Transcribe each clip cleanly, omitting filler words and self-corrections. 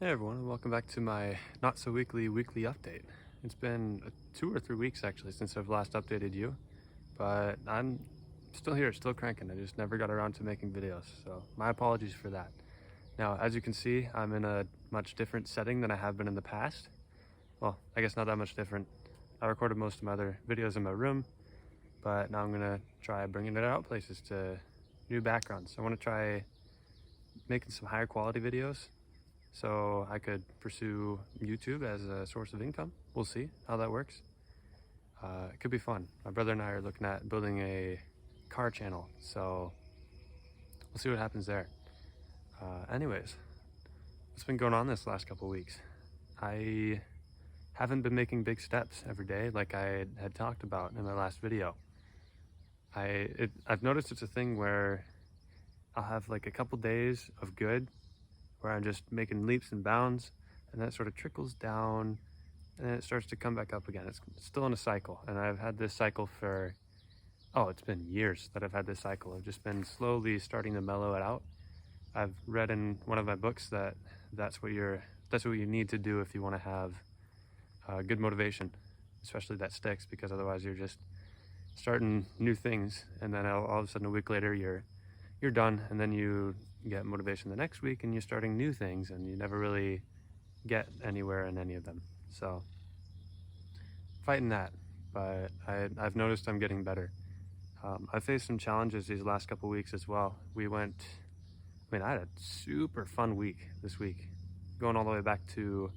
Hey everyone, and welcome back to my not so weekly update. It's been 2 or 3 weeks actually since I've last updated you, but I'm still here, still cranking. I just never got around to making videos, so my apologies for that. Now, as you can see, I'm in a much different setting than I have been in the past. Well, I guess not that much different. I recorded most of my other videos in my room, but now I'm gonna try bringing it out places to new backgrounds. I want to try making some higher quality videos so I could pursue YouTube as a source of income. We'll see how that works. It could be fun. My brother and I are looking at building a car channel, so we'll see what happens there. Anyways, what's been going on this last couple weeks? I haven't been making big steps every day like I had talked about in my last video. I've noticed it's a thing where I'll have like a couple days of good where I'm just making leaps and bounds, and then it sort of trickles down and then it starts to come back up again. It's still in a cycle, and I've had this cycle for, it's been years that I've had this cycle. I've just been slowly starting to mellow it out. I've read in one of my books that that's what you need to do if you want to have good motivation, especially that sticks, because otherwise you're just starting new things, and then all of a sudden a week later you're done, and then you get motivation the next week and you're starting new things and you never really get anywhere in any of them. So fighting that, but I've noticed I'm getting better. I faced some challenges these last couple weeks as well. I had a super fun week this week, going all the way back to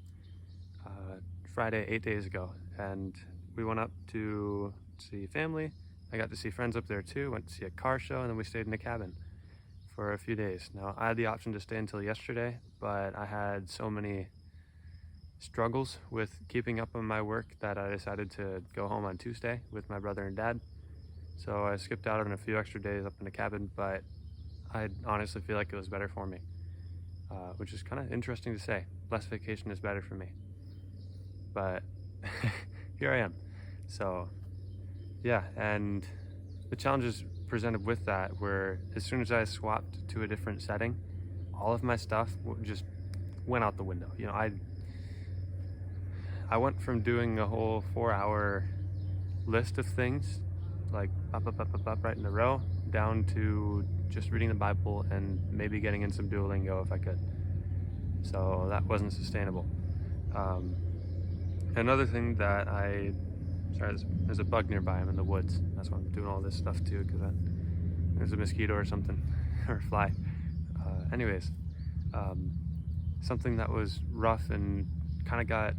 Friday 8 days ago, and we went up to see family. I got to see friends up there too, went to see a car show, and then we stayed in a cabin for a few days. Now, I had the option to stay until yesterday, but I had so many struggles with keeping up on my work that I decided to go home on Tuesday with my brother and dad. So I skipped out on a few extra days up in the cabin, but I honestly feel like it was better for me, which is kind of interesting to say. Less vacation is better for me. But here I am. So yeah, and the challenges presented with that were, as soon as I swapped to a different setting, all of my stuff just went out the window. I went from doing a whole 4-hour list of things, like up right in a row, down to just reading the Bible and maybe getting in some Duolingo if I could. So that wasn't sustainable. Another thing that there's a bug nearby. I'm in the woods. That's why I'm doing all this stuff too, because there's a mosquito or something, or a fly. Anyways, something that was rough and kind of got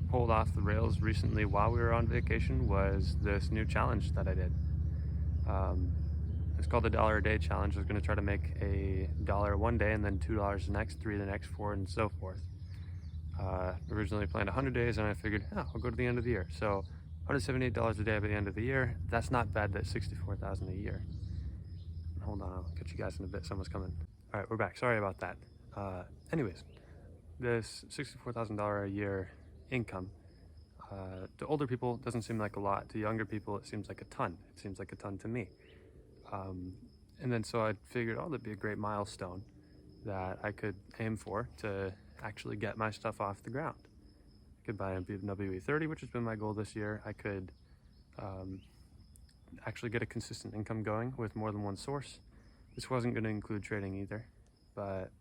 pulled off the rails recently while we were on vacation was this new challenge that I did. It's called the $1 a day challenge. I was going to try to make $1 one day and then $2 the next, $3 the next, 4, and so forth. Originally planned 100 days, and I figured, I'll go to the end of the year. So $178 a day by the end of the year. That's not bad. That's $64,000 a year. Hold on, I'll catch you guys in a bit. Someone's coming. All right, we're back. Sorry about that. Anyways, this $64,000 a year income, to older people it doesn't seem like a lot. To younger people it seems like a ton. It seems like a ton to me. And then so I figured, that'd be a great milestone that I could aim for to actually get my stuff off the ground. I could buy a BMW E30, which has been my goal this year. I could actually get a consistent income going with more than one source. This wasn't going to include trading either, but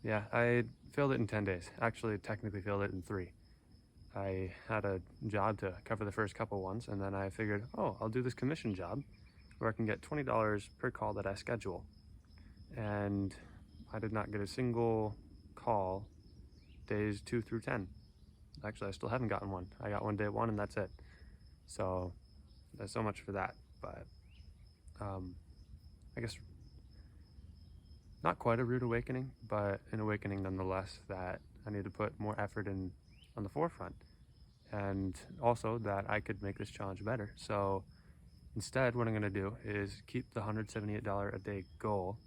yeah, I failed it in 10 days. Actually, technically failed it in 3. I had a job to cover the first couple ones, and then I figured, I'll do this commission job where I can get $20 per call that I schedule. And I did not get a single call days 2 through 10. Actually, I still haven't gotten one. I got one day 1, and that's it. So there's so much for that. But I guess not quite a rude awakening, but an awakening nonetheless, that I need to put more effort in on the forefront, and also that I could make this challenge better. So instead, what I'm going to do is keep the $178 a day goal,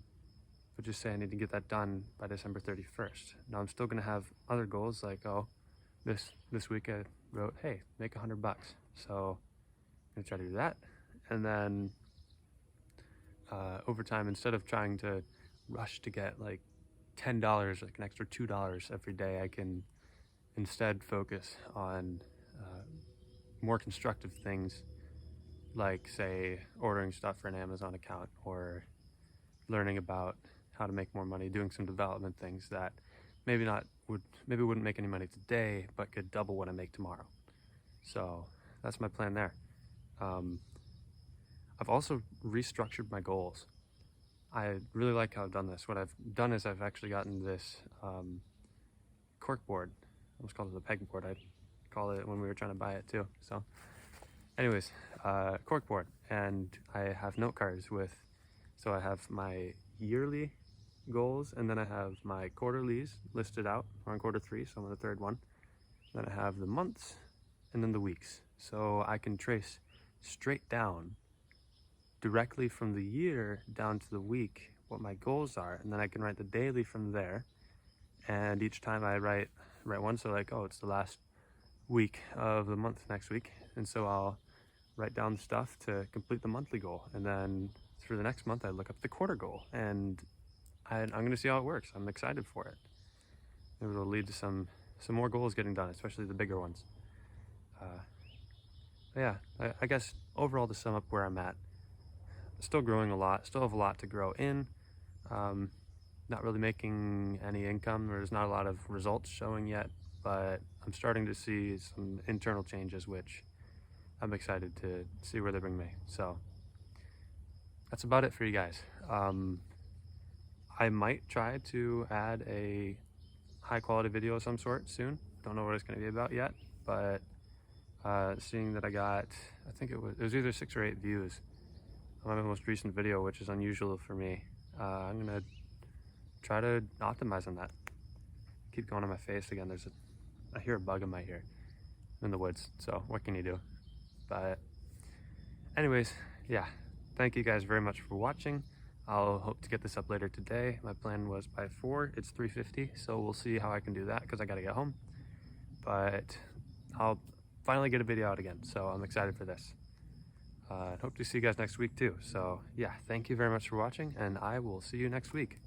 but just say I need to get that done by December 31st. Now I'm still going to have other goals, like this week I wrote, hey, make $100. So I'm going to try to do that, and then over time, instead of trying to rush to get like $10, like an extra $2 every day, I can instead focus on more constructive things, like say ordering stuff for an Amazon account or learning about how to make more money, doing some development things that maybe wouldn't make any money today, but could double what I make tomorrow. So that's my plan there. I've also restructured my goals. I really like how I've done this. What I've done is I've actually gotten this cork board. I almost called it a peg board. I called it when we were trying to buy it too. So anyways, cork board. And I have note cards with, so I have my yearly goals, and then I have my quarterlies listed out. We're on quarter 3, so I'm on the 3rd one. Then I have the months and then the weeks. So I can trace straight down directly from the year down to the week what my goals are, and then I can write the daily from there. And each time I write one, so like, oh, it's the last week of the month next week, and so I'll write down the stuff to complete the monthly goal, and then for the next month I look up the quarter goal, and I'm gonna see how it works. I'm excited for it. Maybe it'll lead to some more goals getting done, especially the bigger ones. Yeah, I guess overall, to sum up where I'm at, still growing a lot, still have a lot to grow in. Not really making any income. There's not a lot of results showing yet, but I'm starting to see some internal changes, which I'm excited to see where they bring me. So that's about it for you guys. I might try to add a high quality video of some sort soon. Don't know what it's going to be about yet, but seeing that I got, I think it was either 6 or 8 views on my most recent video, which is unusual for me. I'm gonna try to optimize on that. Keep going on my face again. I hear a bug in my ear. I'm in the woods, so what can you do? But anyways, yeah, thank you guys very much for watching. I'll hope to get this up later today. My plan was by 4. It's 3:50, so we'll see how I can do that because I gotta get home. But I'll finally get a video out again, so I'm excited for this. Hope to see you guys next week too. So yeah, thank you very much for watching, and I will see you next week.